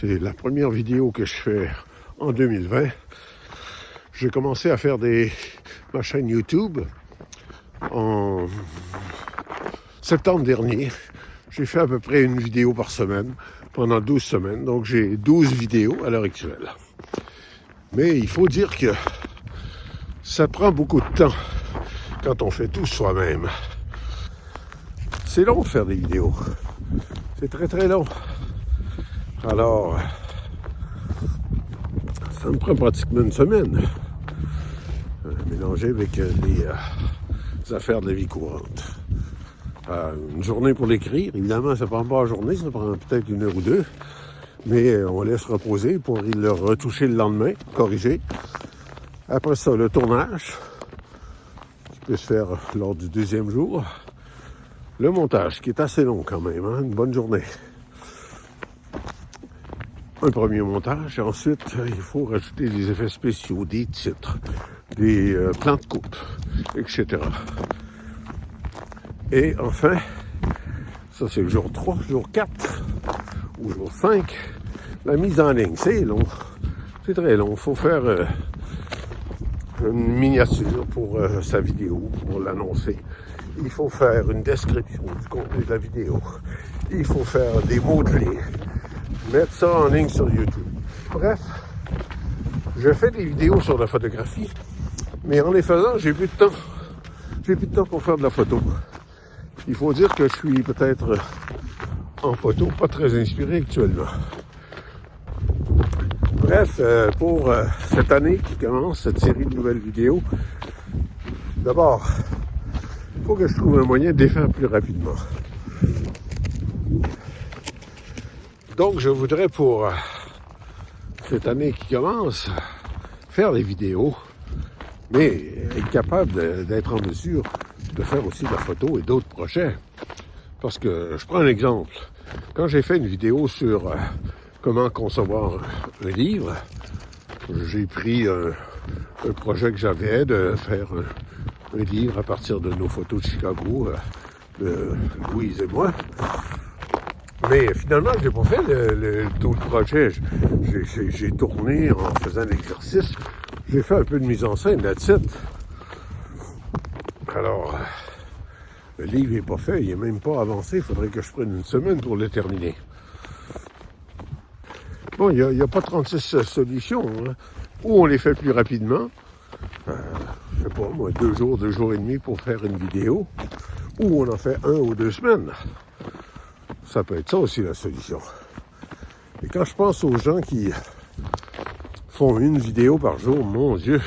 C'est la première vidéo que je fais en 2020. J'ai commencé à faire ma chaîne YouTube en septembre dernier. J'ai fait à peu près une vidéo par semaine pendant 12 semaines. Donc j'ai 12 vidéos à l'heure actuelle. Mais il faut dire que ça prend beaucoup de temps quand on fait tout soi-même. C'est long de faire des vidéos. C'est très très long. Alors, ça me prend pratiquement une semaine. Mélangé avec les affaires de la vie courante. Une journée pour l'écrire, évidemment, ça prend pas une journée, ça prend peut-être 1 heure ou 2. Mais on laisse reposer pour le retoucher le lendemain, corriger. Après ça, le tournage, qui peut se faire lors du 2e jour. Le montage, qui est assez long quand même, hein, une bonne journée. Un premier montage, et ensuite, il faut rajouter des effets spéciaux, des titres, des plans de coupe, etc. Et enfin, ça c'est le jour 3, jour 4 ou jour 5, la mise en ligne. C'est long, c'est très long. Il faut faire une miniature pour sa vidéo, pour l'annoncer. Il faut faire une description du contenu de la vidéo. Il faut faire des mots-clés. Mettre ça en ligne sur YouTube. Bref, je fais des vidéos sur la photographie, mais en les faisant, j'ai plus de temps. J'ai plus de temps pour faire de la photo. Il faut dire que je suis peut-être en photo pas très inspiré actuellement. Bref, pour cette année qui commence, cette série de nouvelles vidéos, d'abord, il faut que je trouve un moyen de les faire plus rapidement. Donc, je voudrais pour cette année qui commence, faire des vidéos, mais être capable d'être en mesure de faire aussi de la photo et d'autres projets. Parce que, je prends un exemple. Quand j'ai fait une vidéo sur comment concevoir un livre, j'ai pris un projet que j'avais de faire un livre à partir de nos photos de Chicago, de Louise et moi. Mais finalement, j'ai pas fait tout le projet. J'ai tourné en faisant l'exercice. J'ai fait un peu de mise en scène, that's it. Alors, le livre n'est pas fait, il n'est même pas avancé. Il faudrait que je prenne 1 semaine pour le terminer. Bon, il n'y a pas 36 solutions. Hein. Ou on les fait plus rapidement. Je sais pas, moi, 2 jours, 2 jours et demi pour faire une vidéo. Ou on en fait 1 ou 2 semaines. Ça peut être ça aussi la solution. Et quand je pense aux gens qui font 1 vidéo par jour, mon Dieu,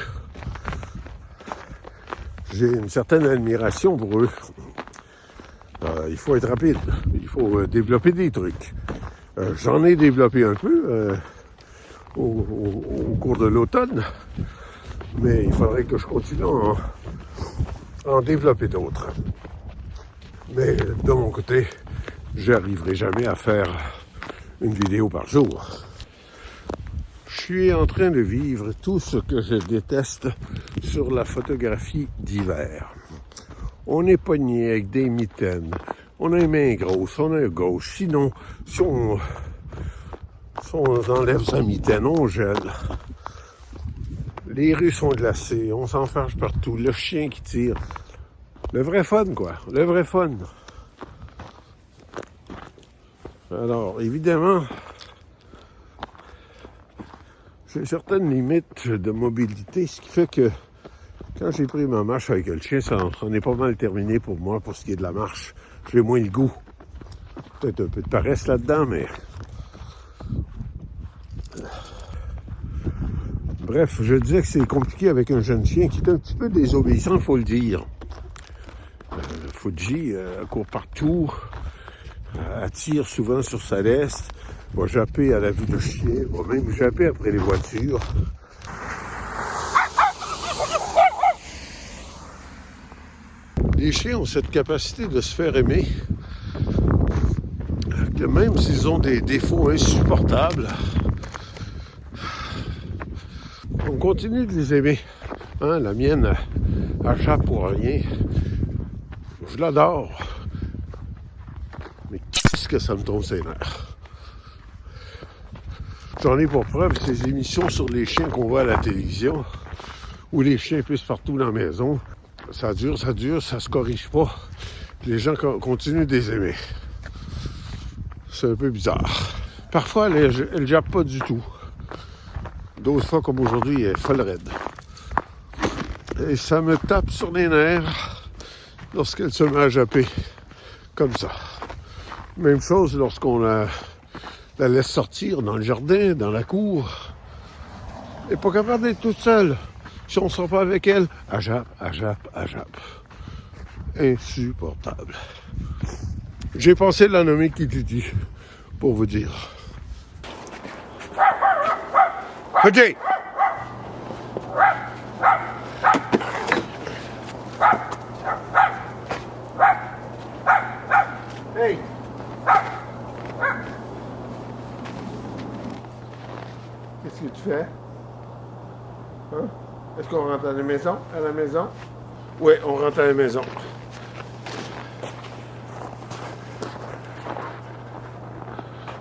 j'ai une certaine admiration pour eux. Il faut être rapide, il faut développer des trucs. J'en ai développé un peu au cours de l'automne, mais il faudrait que je continue à en développer d'autres. Mais de mon côté, j'arriverai jamais à faire 1 vidéo par jour. Je suis en train de vivre tout ce que je déteste sur la photographie d'hiver. On est pogné avec des mitaines, on a les mains grosses, on a un gauche. Sinon, si on enlève sa mitaine, on gèle. Les rues sont glacées, on s'enfarge partout, le chien qui tire. Le vrai fun, quoi, le vrai fun. Alors, évidemment, j'ai certaines limites de mobilité, ce qui fait que quand j'ai pris ma marche avec le chien, ça en est pas mal terminé pour moi, pour ce qui est de la marche. J'ai moins le goût. Peut-être un peu de paresse là-dedans, mais... Bref, je disais que c'est compliqué avec un jeune chien qui est un petit peu désobéissant, il faut le dire. Fuji court partout, attire souvent sur sa laisse, va japper à la vue de chien, va même japper après les voitures. Les chiens ont cette capacité de se faire aimer, que même s'ils ont des défauts insupportables, on continue de les aimer. Hein, la mienne, elle jappe pour rien. Je l'adore. Mais qu'est-ce que ça me tombe ses nerfs. J'en ai pour preuve ces émissions sur les chiens qu'on voit à la télévision, où les chiens pissent partout dans la maison. Ça dure, ça se corrige pas. Les gens continuent de les aimer. C'est un peu bizarre. Parfois, elle jappe pas du tout. D'autres fois, comme aujourd'hui, elle est folle raide. Et ça me tape sur les nerfs lorsqu'elle se met à japper comme ça. Même chose lorsqu'on la laisse sortir dans le jardin, dans la cour. Elle n'est pas capable d'être toute seule. Si on ne sort pas avec elle, elle jappe. Insupportable. J'ai pensé la nommer Kititi, pour vous dire. Petit! Hey! Qu'est-ce que tu fais? Hein? Est-ce qu'on rentre à la maison? Oui, on rentre à la maison.